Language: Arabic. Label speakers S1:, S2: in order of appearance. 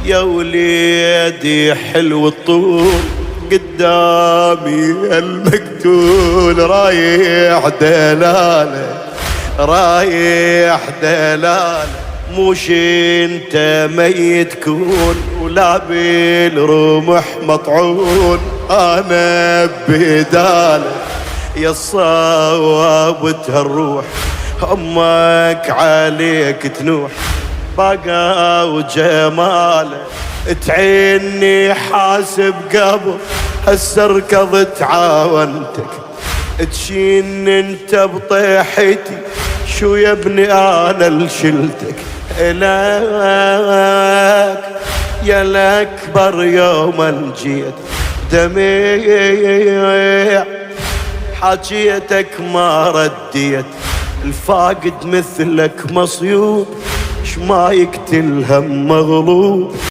S1: يا وليدي حلو الطول قدامي المقتول رايح دلاله رايح دلاله موش انت ميت كون ولا بالرمح مطعون انا بداله يا الصواب تهالروح امك عليك تنوح بقى وجماله تعيني حاسب قبل هسه ركضت عاونتك تشين انت بطيحتي شو يا ابني انا لشلتك لك يا الاكبر يوما جيت دميع حاجيتك ما رديت الفاقد مثلك مصيوب اش ما يقتل هم مغلوب